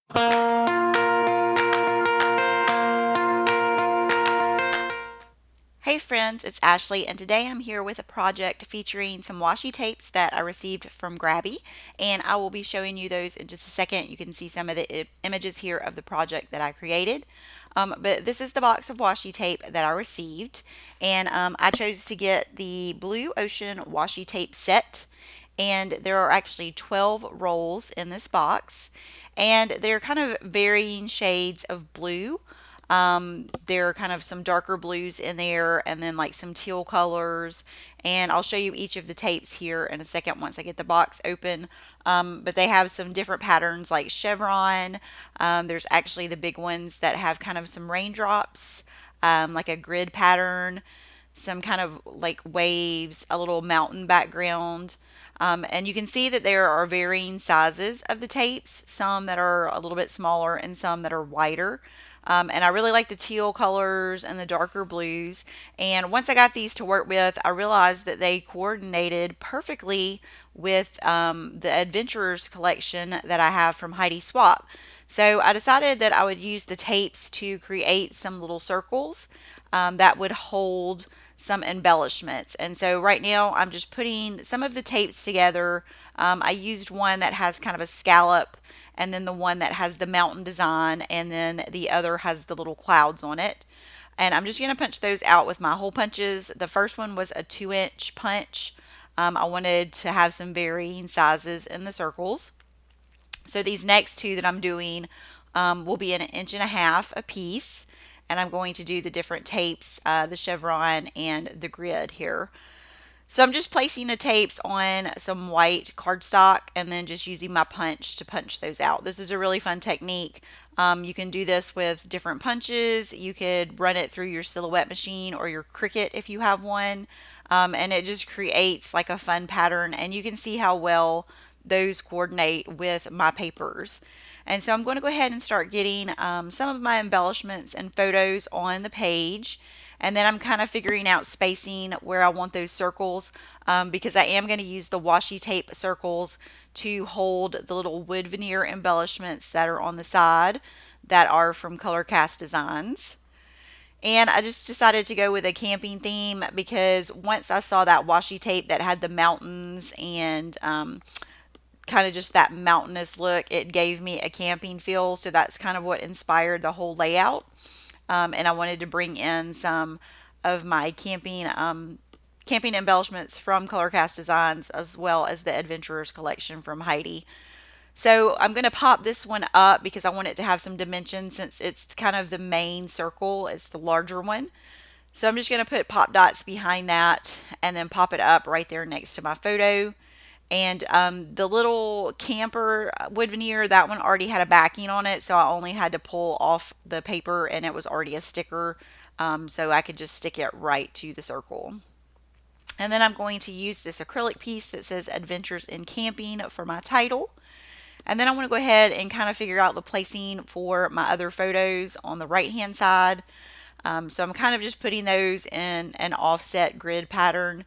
Hey friends, it's Ashley, and today I'm here with a project featuring some washi tapes that I received from Grabie, and I will be showing you those in just a second. You can see some of the images here of the project that I created. But this is the box of washi tape that I received, and I chose to get the Blue Ocean washi tape set, and there are actually 12 rolls in this box, and they're kind of varying shades of blue. There are kind of some darker blues in there and then like some teal colors. And I'll show you each of the tapes here in a second once I get the box open. But they have some different patterns like chevron. There's actually the big ones that have kind of some raindrops, like a grid pattern, some kind of like waves, a little mountain background. And you can see that there are varying sizes of the tapes, some that are a little bit smaller and some that are wider. And I really like the teal colors and the darker blues. And once I got these to work with, I realized that they coordinated perfectly with the Adventurers collection that I have from Heidi Swap. So I decided that I would use the tapes to create some little circles that would hold some embellishments. And so right now I'm just putting some of the tapes together. I used one that has kind of a scallop, and then the one that has the mountain design, and then the other has the little clouds on it. And I'm just going to punch those out with my hole punches. The first one was a 2-inch punch. I wanted to have some varying sizes in the circles. So these next two that I'm doing will be an inch and a half a piece. And I'm going to do the different tapes, the chevron and the grid here. So I'm just placing the tapes on some white cardstock and then just using my punch to punch those out. This is a really fun technique. You can do this with different punches. You could run it through your silhouette machine or your Cricut if you have one. And it just creates like a fun pattern, and you can see how well those coordinate with my papers. And so I'm going to go ahead and start getting some of my embellishments and photos on the page. And then I'm kind of figuring out spacing where I want those circles, because I am going to use the washi tape circles to hold the little wood veneer embellishments that are on the side that are from Color Cast Designs. And I just decided to go with a camping theme because once I saw that washi tape that had the mountains and kind of just that mountainous look, it gave me a camping feel. So that's kind of what inspired the whole layout. And I wanted to bring in some of my camping embellishments from Color Cast Designs, as well as the Adventurers collection from Heidi. So I'm going to pop this one up because I want it to have some dimension since it's kind of the main circle. It's the larger one. So I'm just going to put pop dots behind that and then pop it up right there next to my photo. And the little camper wood veneer, that one already had a backing on it, so I only had to pull off the paper and it was already a sticker, so I could just stick it right to the circle. And then I'm going to use this acrylic piece that says Adventures in Camping for my title. And then I want to go ahead and kind of figure out the placing for my other photos on the right hand side. So I'm kind of just putting those in an offset grid pattern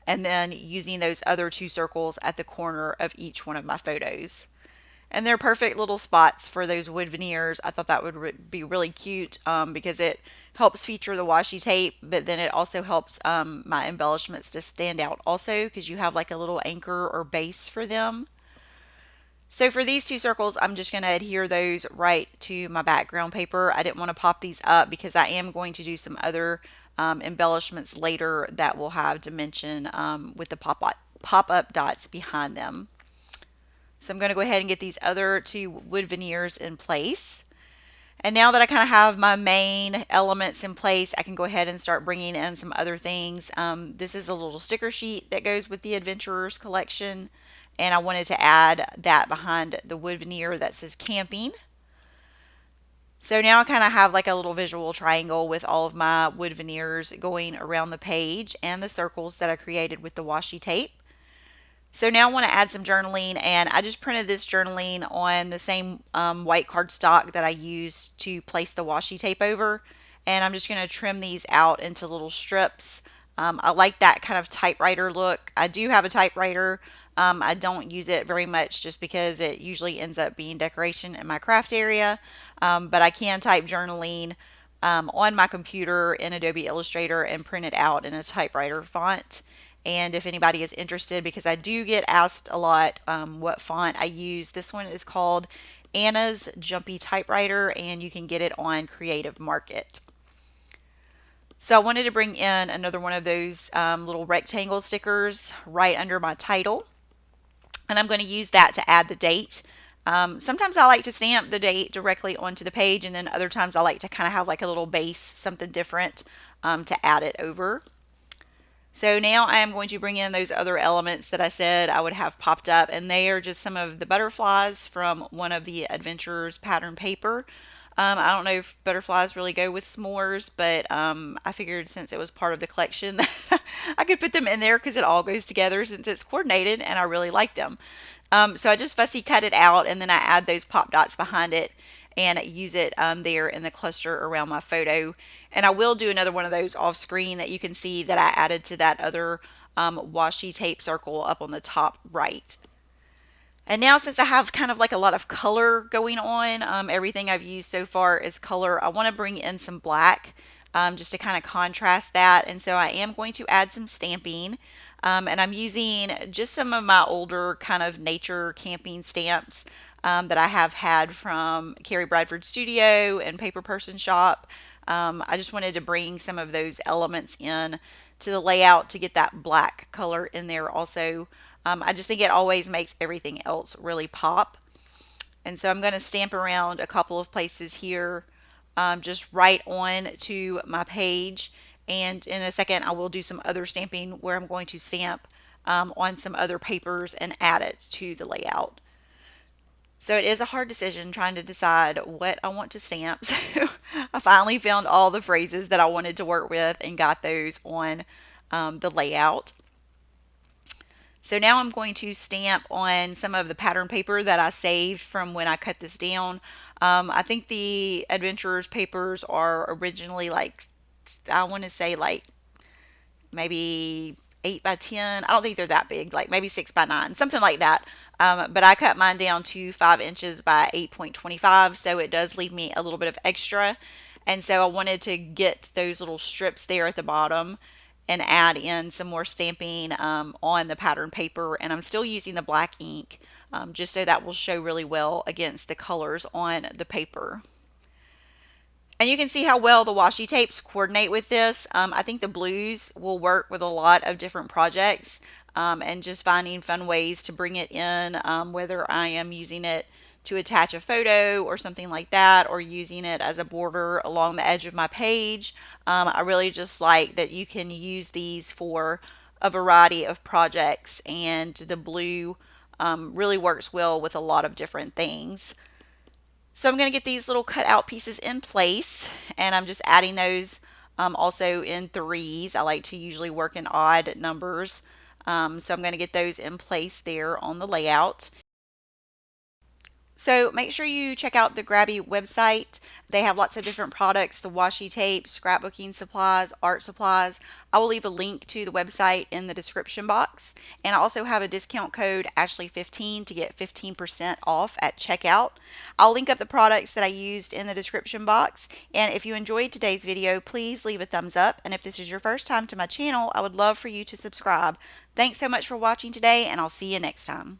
and then using those other two circles at the corner of each one of my photos. And they're perfect little spots for those wood veneers. I thought that would be really cute because it helps feature the washi tape, but then it also helps my embellishments to stand out also because you have like a little anchor or base for them. So for these two circles, I'm just going to adhere those right to my background paper. I didn't want to pop these up because I am going to do some other embellishments later that will have dimension with the pop-up dots behind them. So I'm going to go ahead and get these other two wood veneers in place. And now that I kind of have my main elements in place, I can go ahead and start bringing in some other things. This is a little sticker sheet that goes with the Adventurers collection, and I wanted to add that behind the wood veneer that says camping. So now I kind of have like a little visual triangle with all of my wood veneers going around the page and the circles that I created with the washi tape. So now I want to add some journaling, and I just printed this journaling on the same white cardstock that I used to place the washi tape over. And I'm just going to trim these out into little strips I like that kind of typewriter look. I do have a typewriter. I don't use it very much just because it usually ends up being decoration in my craft area. But I can type journaling on my computer in Adobe Illustrator and print it out in a typewriter font. And if anybody is interested, because I do get asked a lot what font I use, this one is called Anna's Jumpy Typewriter, and you can get it on Creative Market. So I wanted to bring in another one of those little rectangle stickers right under my title. And I'm going to use that to add the date. Sometimes I like to stamp the date directly onto the page, and then other times I like to kind of have like a little base, something different to add it over. So now I am going to bring in those other elements that I said I would have popped up, and they are just some of the butterflies from one of the Adventurers pattern paper. I don't know if butterflies really go with s'mores, but I figured since it was part of the collection that I could put them in there because it all goes together since it's coordinated and I really like them. So I just fussy cut it out, and then I add those pop dots behind it and use it there in the cluster around my photo. And I will do another one of those off screen that you can see that I added to that other washi tape circle up on the top right. And now since I have kind of like a lot of color going on, everything I've used so far is color, I want to bring in some black just to kind of contrast that. And so I am going to add some stamping. And I'm using just some of my older kind of nature camping stamps that I have had from Carrie Bradford Studio and Paper Person Shop. I just wanted to bring some of those elements in to the layout to get that black color in there also. I just think it always makes everything else really pop. And so I'm going to stamp around a couple of places here, just right on to my page. And in a second, I will do some other stamping where I'm going to stamp on some other papers and add it to the layout. So it is a hard decision trying to decide what I want to stamp. So I finally found all the phrases that I wanted to work with and got those on the layout. So now I'm going to stamp on some of the pattern paper that I saved from when I cut this down. I think the Adventurers papers are originally like, I want to say like maybe 8 by 10. I don't think they're that big, like maybe 6 by 9, something like that. But I cut mine down to 5 inches by 8.25, so it does leave me a little bit of extra. And so I wanted to get those little strips there at the bottom and add in some more stamping on the pattern paper. And I'm still using the black ink just so that will show really well against the colors on the paper. And you can see how well the washi tapes coordinate with this. I think the blues will work with a lot of different projects, and just finding fun ways to bring it in, whether I am using it to attach a photo or something like that, or using it as a border along the edge of my page. I really just like that you can use these for a variety of projects, and the blue really works well with a lot of different things. So I'm going to get these little cut out pieces in place, and I'm just adding those also in threes. I like to usually work in odd numbers. So I'm going to get those in place there on the layout. So make sure you check out the Grabie website. They have lots of different products, the washi tape, scrapbooking supplies, art supplies. I will leave a link to the website in the description box. And I also have a discount code, Ashley15, to get 15% off at checkout. I'll link up the products that I used in the description box. And if you enjoyed today's video, please leave a thumbs up. And if this is your first time to my channel, I would love for you to subscribe. Thanks so much for watching today, and I'll see you next time.